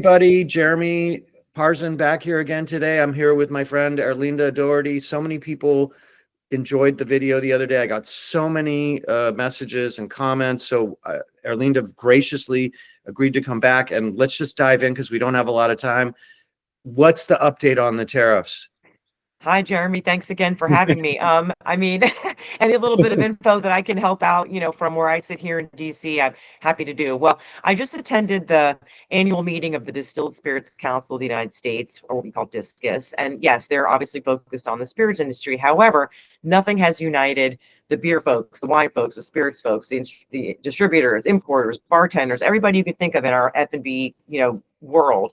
Everybody, Jeremy Parson back here again today. I'm here with my friend Erlinda Doherty. So many people enjoyed the video the other day. I got so many messages and comments. So Erlinda graciously agreed to come back, and let's just dive in because we don't have a lot of time. What's the update on the tariffs? Hi, Jeremy. Thanks again for having me. I mean, any little bit of info that I can help out, from where I sit here in DC, I'm happy to do. Well, I just attended the annual meeting of the Distilled Spirits Council of the United States, or what we call DISCUS. And yes, they're obviously focused on the spirits industry. However, nothing has united the beer folks, the wine folks, the spirits folks, the distributors, importers, bartenders, everybody you could think of in our F&B, world.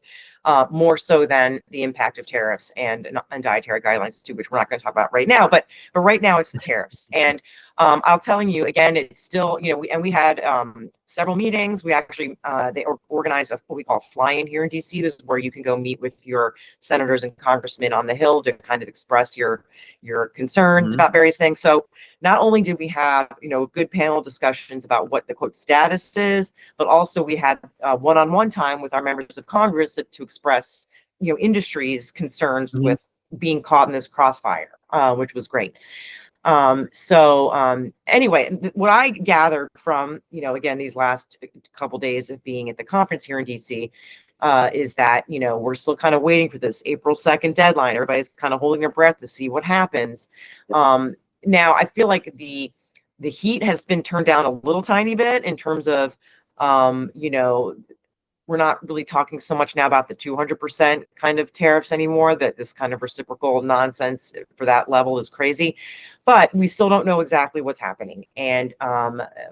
More so than the impact of tariffs and dietary guidelines too, which we're not going to talk about right now. But right now it's the tariffs, and I'll telling you again, it's still we had several meetings. We actually they organized what we call fly-in here in DC. This is where you can go meet with your senators and congressmen on the Hill to kind of express your concerns about various things. So not only did we have good panel discussions about what the quote status is, but also we had one-on-one time with our members of Congress to express industry's concerns with being caught in this crossfire, which was great. Anyway, what I gathered from again these last couple days of being at the conference here in DC is that we're still kind of waiting for this April 2nd deadline. Everybody's kind of holding their breath to see what happens. Now I feel like the heat has been turned down a little tiny bit in terms of we're not really talking so much now about the 200% kind of tariffs anymore, that this kind of reciprocal nonsense for that level is crazy. But we still don't know exactly what's happening. And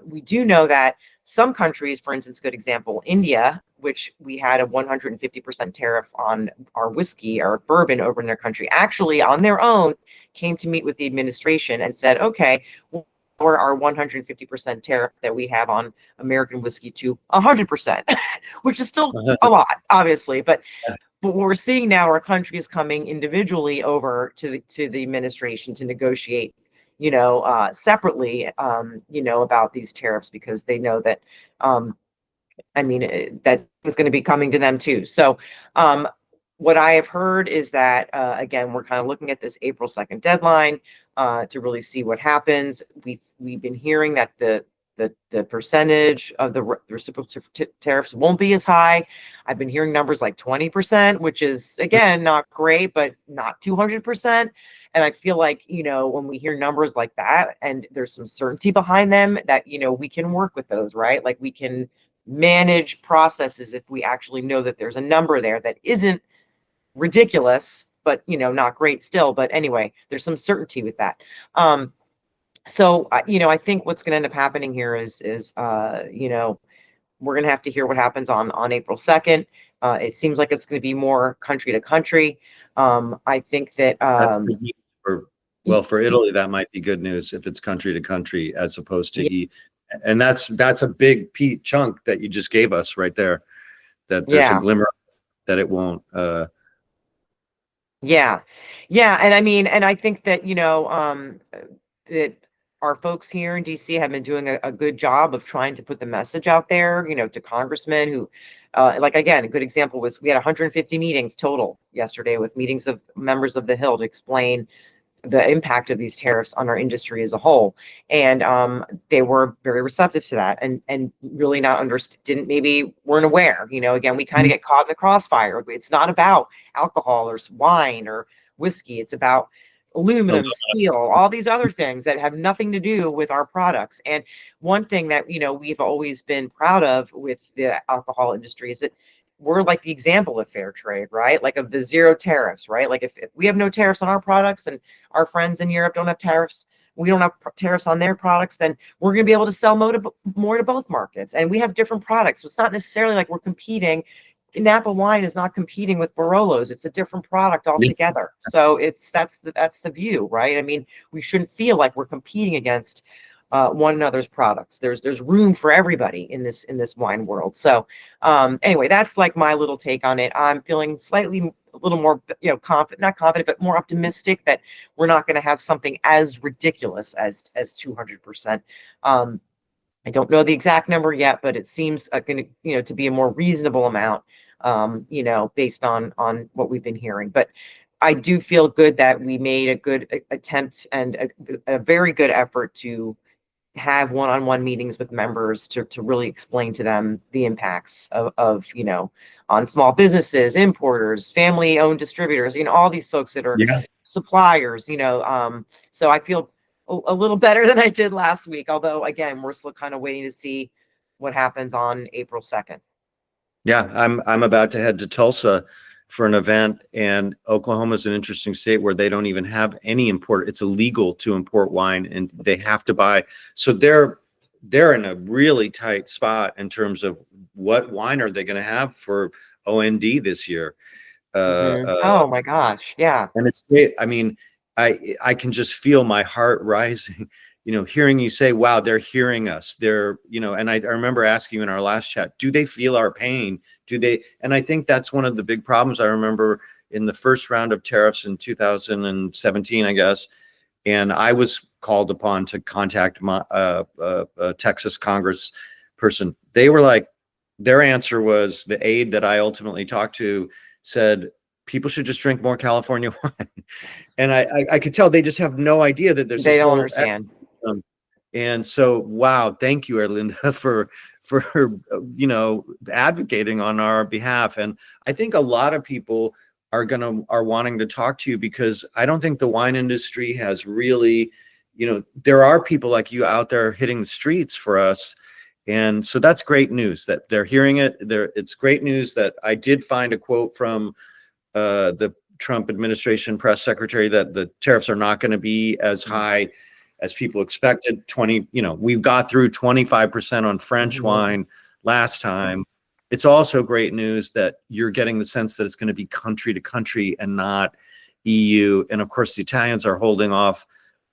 we do know that some countries, for instance, good example, India, which we had a 150% tariff on our whiskey, our bourbon over in their country, actually on their own came to meet with the administration and said, okay, or our 150% tariff that we have on American whiskey to 100%, which is still a lot, obviously. But what we're seeing now are countries coming individually over to the administration to negotiate, separately, about these tariffs, because they know that, that is going to be coming to them too. So, what I have heard is that, again, we're kind of looking at this April 2nd deadline to really see what happens. We've been hearing that the percentage of the reciprocal tariffs won't be as high. I've been hearing numbers like 20%, which is, again, not great, but not 200%. And I feel like, when we hear numbers like that and there's some certainty behind them, that, we can work with those, right? Like we can manage processes if we actually know that there's a number there that isn't ridiculous, but not great still. But anyway, there's some certainty with that. So I think what's going to end up happening here is we're going to have to hear what happens on April 2nd. It seems like it's going to be more country to country. I think that That's good news for Italy. That might be good news if it's country to country as opposed to and that's a big chunk that you just gave us right there. That there's a glimmer that it won't. And I think that that our folks here in DC have been doing a good job of trying to put the message out there, to congressmen who, again, a good example was we had 150 meetings total yesterday with meetings of members of the Hill to explain the impact of these tariffs on our industry as a whole. And they were very receptive to that and really weren't aware, again, we kind of get caught in the crossfire. It's not about alcohol or wine or whiskey. It's about aluminum, steel, all these other things that have nothing to do with our products. And one thing that, we've always been proud of with the alcohol industry is that we're like the example of fair trade, right? Like of the zero tariffs, right? Like if we have no tariffs on our products and our friends in Europe don't have tariffs, we don't have tariffs on their products, then we're going to be able to sell more to both markets. And we have different products. So it's not necessarily like we're competing. Napa wine is not competing with Barolos. It's a different product altogether. So that's the view, right? I mean, we shouldn't feel like we're competing against one another's products. There's room for everybody in this wine world. So anyway, that's like my little take on it. I'm feeling a little more not confident, but more optimistic that we're not going to have something as ridiculous as 200%. I don't know the exact number yet, but it seems going to to be a more reasonable amount you know, based on what we've been hearing. But I do feel good that we made a good attempt and a very good effort to have one-on-one meetings with members to really explain to them the impacts of, you know, on small businesses, importers, family-owned distributors, you know, all these folks that are Yeah. suppliers, you know. So I feel a little better than I did last week, although again, we're still kind of waiting to see what happens on April 2nd. Yeah, I'm about to head to Tulsa for an event, and Oklahoma is an interesting state where they don't even have any import. It's illegal to import wine, and they have to buy. So they're in a really tight spot in terms of what wine are they going to have for OND this year. Oh my gosh, yeah. And it's great. I mean, I can just feel my heart rising, you know, hearing you say, wow, they're hearing us. They're, you know, and I remember asking you in our last chat, do they feel our pain? Do they? And I think that's one of the big problems. I remember in the first round of tariffs in 2017, I guess, and I was called upon to contact my Texas Congress person. They were like, their answer was, the aide that I ultimately talked to said, people should just drink more California wine. And I could tell they just have no idea that there's They this don't whole understand. and so, wow, thank you, Erlinda, for you know, advocating on our behalf. And I think a lot of people are wanting to talk to you, because I don't think the wine industry has really, you know, there are people like you out there hitting the streets for us. And so that's great news that they're hearing it. It's great news that I did find a quote from the Trump administration press secretary that the tariffs are not going to be as high as people expected. 20, you know, we've got through 25% on French wine last time. It's also great news that you're getting the sense that it's going to be country to country and not EU. And of course, the Italians are holding off,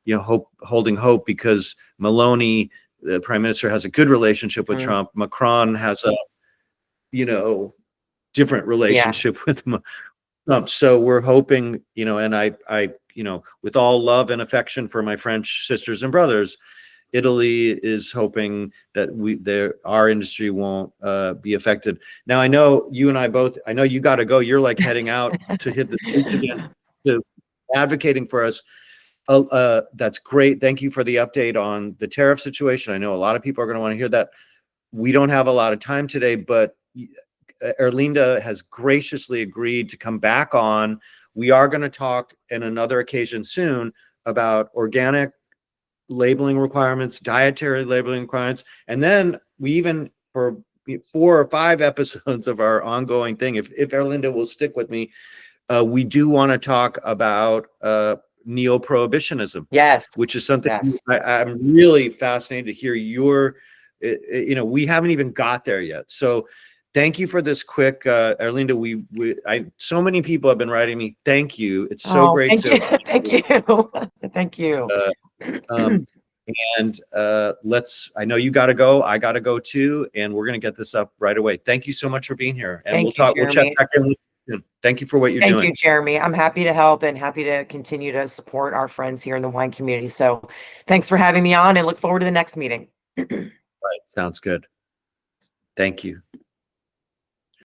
you know, holding hope, because Meloni, the prime minister, has a good relationship with Trump. Macron has a, you know, different Yeah. relationship with Trump. So we're hoping, you know, and I, you know, with all love and affection for my French sisters and brothers, Italy is hoping that our industry won't be affected. Now, I know you and I both, I know you got to go. You're like heading out to hit the streets again, to advocating for us. That's great. Thank you for the update on the tariff situation. I know a lot of people are going to want to hear that. We don't have a lot of time today, but Erlinda has graciously agreed to come back on. We are going to talk in another occasion soon about organic labeling requirements, dietary labeling requirements, and then we even, for 4 or 5 episodes of our ongoing thing, if Erlinda will stick with me, we do want to talk about neo-prohibitionism. Yes. Which is something Yes. I'm really fascinated to hear your, you know, we haven't even got there yet. So thank you for this quick, Erlinda. So many people have been writing me. Thank you. It's so great Thank to. you. Thank you. Thank you. And I know you got to go. I got to go too. And we're going to get this up right away. Thank you so much for being here. And Thank you, we'll check Jeremy. back in. Thank you for what you're Thank doing. you, Jeremy. I'm happy to help and happy to continue to support our friends here in the wine community. So thanks for having me on, and look forward to the next meeting. Right. Sounds good. Thank you.